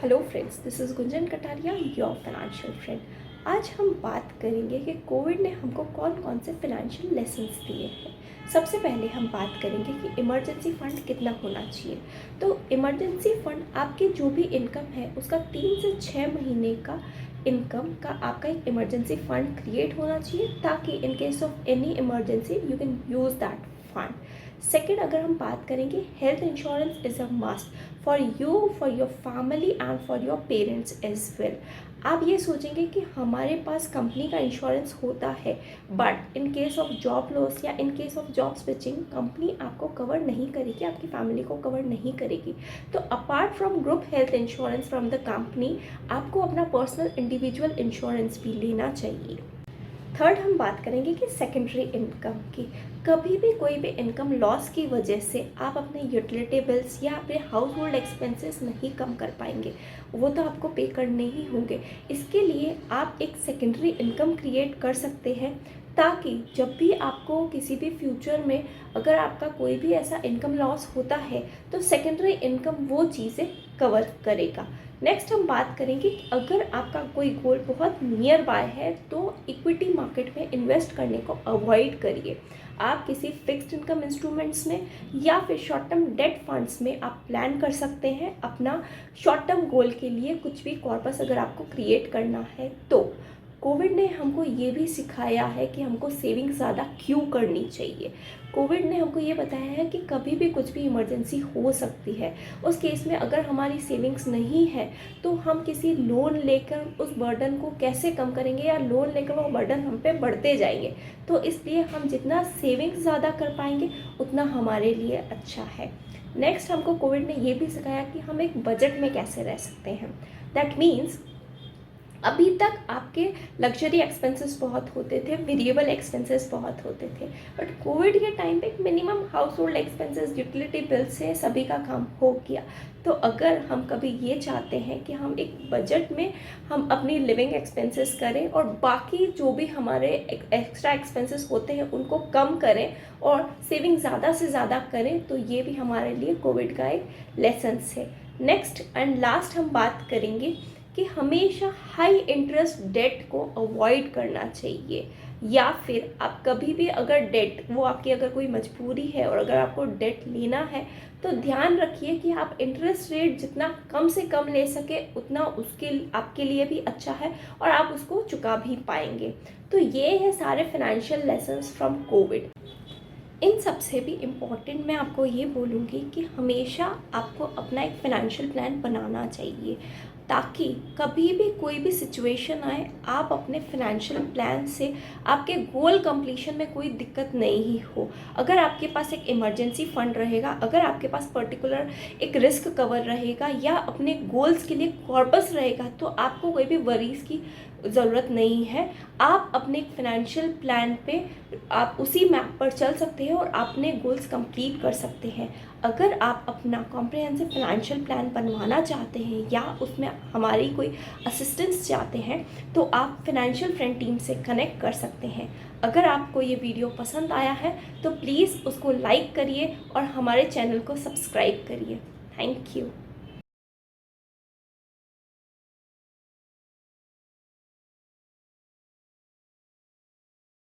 Hello friends, this is Gunjan Kataria, your financial friend. आज हम बात करेंगे कि कोविड ने हमको कौन कौन से फाइनेंशियल लेसन्स दिए हैं। सबसे पहले हम बात करेंगे कि इमरजेंसी फ़ंड कितना होना चाहिए। तो इमरजेंसी फ़ंड आपकी जो भी इनकम है उसका 3 से 6 महीने का इनकम का आपका एक इमरजेंसी फ़ंड क्रिएट होना चाहिए, ताकि in case of any emergency you can use that fund. Second, अगर हम बात करेंगे, health insurance is a must for you, for your family and for your parents as well. आप ये सोचेंगे कि हमारे पास कंपनी का इंश्योरेंस होता है, but in case of job loss या in case of job switching company आपको कवर नहीं करेगी, आपकी फैमिली को कवर नहीं करेगी। तो apart from group health insurance from the company, आपको अपना पर्सनल इंडिविजुअल इंश्योरेंस भी लेना चाहिए। थर्ड, हम बात करेंगे कि सेकेंडरी इनकम की। कभी भी कोई भी इनकम लॉस की वजह से आप अपने यूटिलिटी बिल्स या अपने हाउस होल्ड एक्सपेंसेस नहीं कम कर पाएंगे, वो तो आपको पे करने ही होंगे। इसके लिए आप एक सेकेंडरी इनकम क्रिएट कर सकते हैं, ताकि जब भी आपको किसी भी फ्यूचर में अगर आपका कोई भी ऐसा इनकम लॉस होता है तो सेकेंडरी इनकम वो चीज़ें कवर करेगा। नेक्स्ट हम बात करेंगे कि अगर आपका कोई गोल बहुत नियर बाय है तो इक्विटी मार्केट में इन्वेस्ट करने को अवॉइड करिए। आप किसी फिक्स्ड इनकम इंस्ट्रूमेंट्स में या फिर शॉर्ट टर्म डेट फंड्स में आप प्लान कर सकते हैं अपना शॉर्ट टर्म गोल के लिए कुछ भी कॉर्पस अगर आपको क्रिएट करना है तो। कोविड ने हमको ये भी सिखाया है कि हमको सेविंग ज़्यादा क्यों करनी चाहिए। कोविड ने हमको ये बताया है कि कभी भी कुछ भी इमरजेंसी हो सकती है। उस केस में अगर हमारी सेविंग्स नहीं है तो हम किसी लोन लेकर उस बर्डन को कैसे कम करेंगे, या लोन लेकर वो बर्डन हम पे बढ़ते जाएंगे। तो इसलिए हम जितना सेविंग्स ज़्यादा कर पाएंगे उतना हमारे लिए अच्छा है। नेक्स्ट, हमको कोविड ने ये भी सिखाया कि हम एक बजट में कैसे रह सकते हैं। दैट मीन्स अभी तक आपके लग्जरी एक्सपेंसेस बहुत होते थे, वेरिएबल एक्सपेंसेस बहुत होते थे, बट कोविड के टाइम पे minimum house hold expenses, utility bill से सभी का काम हो गया। तो अगर हम कभी ये चाहते हैं कि हम एक बजट में हम अपनी लिविंग एक्सपेंसेस करें और बाकी जो भी हमारे एक्स्ट्रा एक्सपेंसेस होते हैं उनको कम करें और सेविंग ज़्यादा से ज़्यादा करें, तो ये भी हमारे लिए कोविड का एक लेसन्स है। नेक्स्ट एंड लास्ट हम बात करेंगे कि हमेशा हाई इंटरेस्ट डेट को अवॉइड करना चाहिए, या फिर आप कभी भी अगर डेट वो आपकी अगर कोई मजबूरी है और अगर आपको डेट लेना है तो ध्यान रखिए कि आप इंटरेस्ट रेट जितना कम से कम ले सके उतना उसके आपके लिए भी अच्छा है और आप उसको चुका भी पाएंगे। तो ये है सारे फाइनेंशियल लेसन्स फ्रॉम कोविड। इन सबसे भी इम्पॉर्टेंट मैं आपको ये बोलूँगी कि हमेशा आपको अपना एक फ़ाइनेंशियल प्लान बनाना चाहिए, ताकि कभी भी कोई भी सिचुएशन आए आप अपने फाइनेंशियल प्लान से आपके गोल कंप्लीशन में कोई दिक्कत नहीं हो। अगर आपके पास एक इमरजेंसी फ़ंड रहेगा, अगर आपके पास पर्टिकुलर एक रिस्क कवर रहेगा या अपने गोल्स के लिए कॉर्पस रहेगा, तो आपको कोई भी वरीज़ की ज़रूरत नहीं है। आप अपने फाइनेंशियल प्लान पे आप उसी मैप पर चल सकते हैं और अपने गोल्स कंप्लीट कर सकते हैं। अगर आप अपना कॉम्प्रिहेंसिव फाइनेंशियल प्लान बनवाना चाहते हैं या उसमें हमारी कोई असिस्टेंस चाहते हैं तो आप फाइनेंशियल फ्रेंड टीम से कनेक्ट कर सकते हैं। अगर आपको ये वीडियो पसंद आया है तो प्लीज़ उसको लाइक करिए और हमारे चैनल को सब्सक्राइब करिए। Thank you.